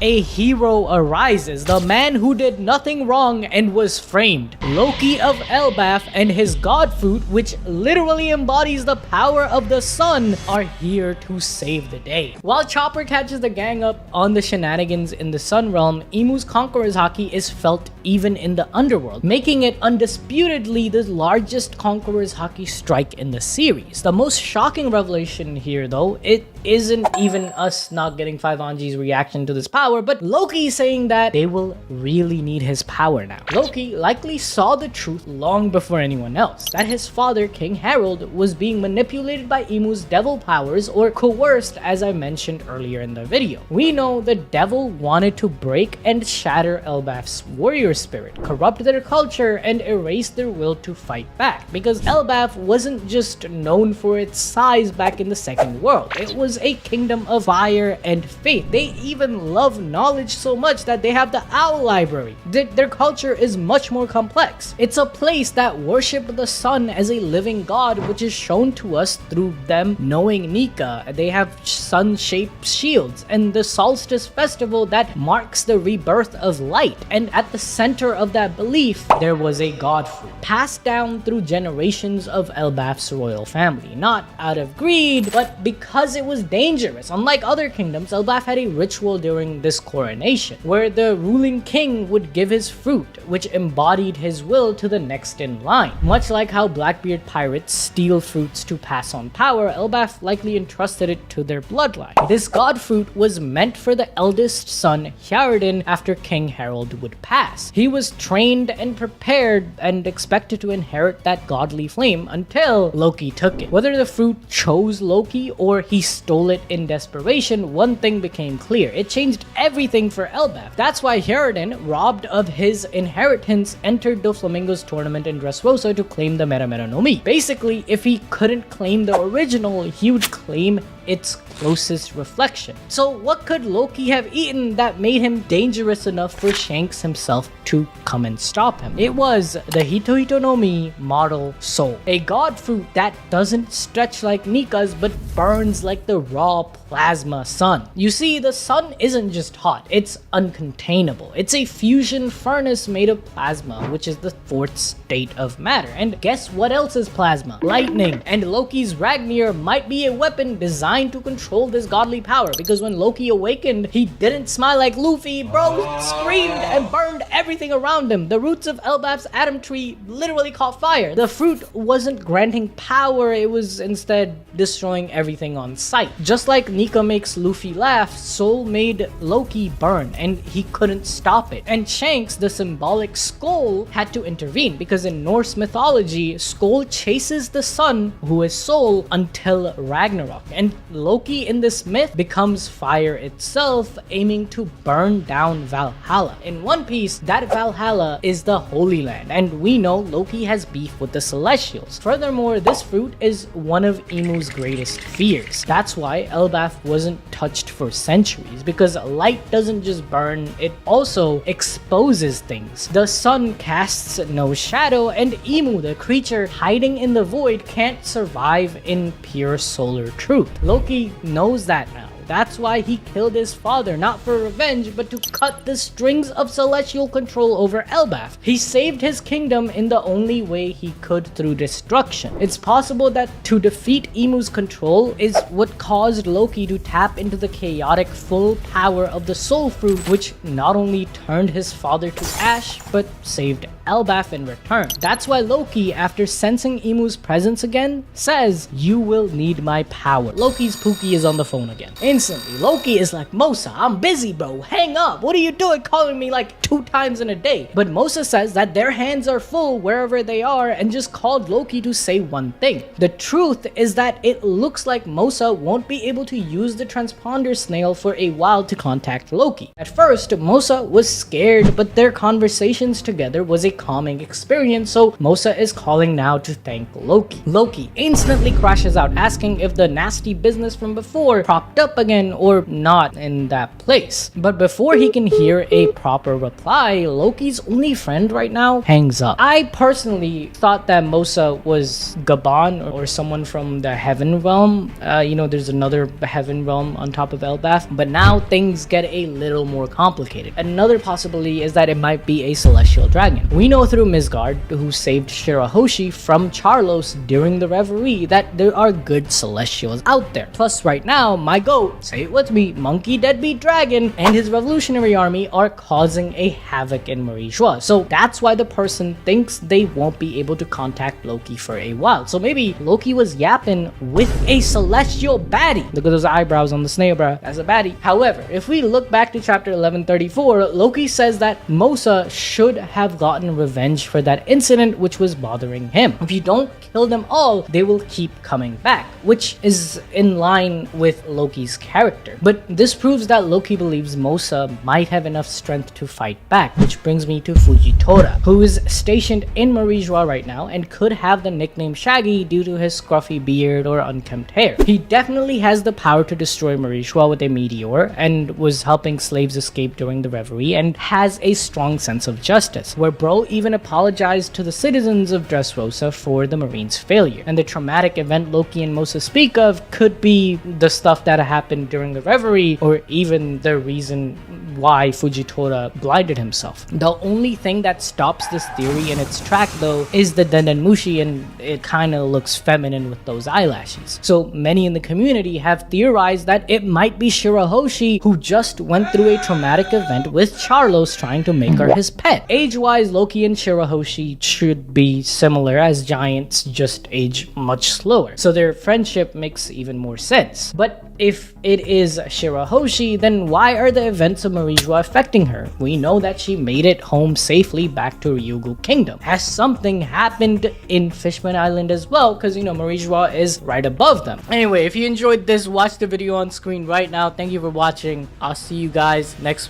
a hero arises, the man who did nothing wrong and was framed. Loki of Elbaf and his god fruit, which literally embodies the power of the sun, are here to save the day. While Chopper catches the gang up on the shenanigans in the Sun Realm, Imu's Conqueror's haki is felt even in the underworld, making it undisputedly the largest Conqueror's haki strike in the series. The most shocking revelation here, though, it isn't even us not getting 5 Anji's reaction to this power, but Loki saying that they will really need his power now. Loki likely saw the truth long before anyone else, that his father, King Harald, was being manipulated by Imu's devil powers, or coerced, as I mentioned earlier in the video. We know the devil wanted to break and shatter Elbaf's warrior spirit, corrupt their culture, and erase their will to fight back, because Elbaf wasn't just known for its size back in the Second World. It was a kingdom of fire and faith. They even love knowledge so much that they have the Owl Library. Their culture is much more complex. It's a place that worships the sun as a living god, which is shown to us through them knowing Nika. They have sun-shaped shields and the solstice festival that marks the rebirth of light. And at the center of that belief, there was a god fruit, passed down through generations of Elbaf's royal family. Not out of greed, but because it was dangerous. Unlike other kingdoms, Elbaf had a ritual during this coronation, where the ruling king would give his fruit, which embodied his will, to the next in line. Much like how Blackbeard pirates steal fruits to pass on power, Elbaf likely entrusted it to their bloodline. This god fruit was meant for the eldest son, Hjarden, after King Harald would pass. He was trained and prepared and expected to inherit that godly flame until Loki took it. Whether the fruit chose Loki or he stole it in desperation, one thing became clear: it changed everything for Elbaf. That's why Hjarden, robbed of his inheritance, entered Doflamingo's tournament in Dressrosa to claim the Mera Mera no Mi. Basically, if he couldn't claim the original, he would claim its closest reflection. So what could Loki have eaten that made him dangerous enough for Shanks himself to come and stop him? It was the Hito Hito no Mi model soul, a god fruit that doesn't stretch like Nika's but burns like the raw plasma sun. You see, the sun isn't just hot, it's uncontainable. It's a fusion furnace made of plasma, which is the fourth state of matter. And guess what else is plasma? Lightning. And Loki's Ragnir might be a weapon designed to control this godly power, because when Loki awakened, he didn't smile like Luffy. Bro screamed and burned everything around him. The roots of Elbaf's Atom Tree literally caught fire. The fruit wasn't granting power, it was instead destroying everything on sight. Just like Nika makes Luffy laugh, Soul made Loki burn, and he couldn't stop it. And Shanks, the symbolic skull, had to intervene, because in Norse mythology, Skull chases the sun, who is Soul, until Ragnarok. And Loki in this myth becomes fire itself, aiming to burn down Valhalla. In One Piece, that Valhalla is the Holy Land, and we know Loki has beef with the Celestials. Furthermore, this fruit is one of Imu's greatest fears. That's why Elbaf wasn't touched for centuries, because light doesn't just burn, it also exposes things. The sun casts no shadow, and Imu, the creature hiding in the void, can't survive in pure solar truth. Loki knows that now. That's why he killed his father, not for revenge, but to cut the strings of celestial control over Elbaf. He saved his kingdom in the only way he could, through destruction. It's possible that to defeat Imu's control is what caused Loki to tap into the chaotic full power of the soul fruit, which not only turned his father to ash, but saved Elbaf in return. That's why Loki, after sensing Imu's presence again, says, "You will need my power." Loki's Pookie is on the phone again. Instantly, Loki is like, "Mosa, I'm busy, bro. Hang up. What are you doing calling me like 2 times in a day?" But Mosa says that their hands are full wherever they are and just called Loki to say one thing. The truth is that it looks like Mosa won't be able to use the transponder snail for a while to contact Loki. At first, Mosa was scared, but their conversations together was a calming experience, so Mosa is calling now to thank Loki. Loki instantly crashes out, asking if the nasty business from before cropped up again dragon or not in that place. But before he can hear a proper reply, Loki's only friend right now hangs up. I personally thought that Mosa was Gabon or someone from the heaven realm. There's another heaven realm on top of Elbaf, but now things get a little more complicated. Another possibility is that it might be a celestial dragon. We know through Midgard, who saved Shirahoshi from Charlos during the reverie, that there are good celestials out there. Plus right now, my goat, say it with me, Monkey Deadbeat Dragon and his revolutionary army are causing a havoc in Marie Joie. So that's why the person thinks they won't be able to contact Loki for a while. So maybe Loki was yapping with a celestial baddie. Look at those eyebrows on the snail, bro. That's a baddie. However, if we look back to chapter 1134, Loki says that Mosa should have gotten revenge for that incident which was bothering him. If you don't kill them all, they will keep coming back, which is in line with Loki's character. But this proves that Loki believes Mosa might have enough strength to fight back, which brings me to Fujitora, who is stationed in Marie Joie right now and could have the nickname Shaggy due to his scruffy beard or unkempt hair. He definitely has the power to destroy Marie Joie with a meteor and was helping slaves escape during the reverie and has a strong sense of justice, where bro even apologized to the citizens of Dressrosa for the Marine's failure. And the traumatic event Loki and Mosa speak of could be the stuff that happened during the reverie, or even the reason why Fujitora blinded himself. The only thing that stops this theory in its track though is the Dendenmushi, and it kind of looks feminine with those eyelashes. So many in the community have theorized that it might be Shirahoshi, who just went through a traumatic event with Charlos trying to make her his pet. Age-wise, Loki and Shirahoshi should be similar, as giants just age much slower, so their friendship makes even more sense. But if it is Shirahoshi, then why are the events of Marie Joie affecting her? We know that she made it home safely back to Ryugu Kingdom. Has something happened in Fishman Island as well? Because Marie Joie is right above them. Anyway, if you enjoyed this, watch the video on screen right now. Thank you for watching. I'll see you guys next week.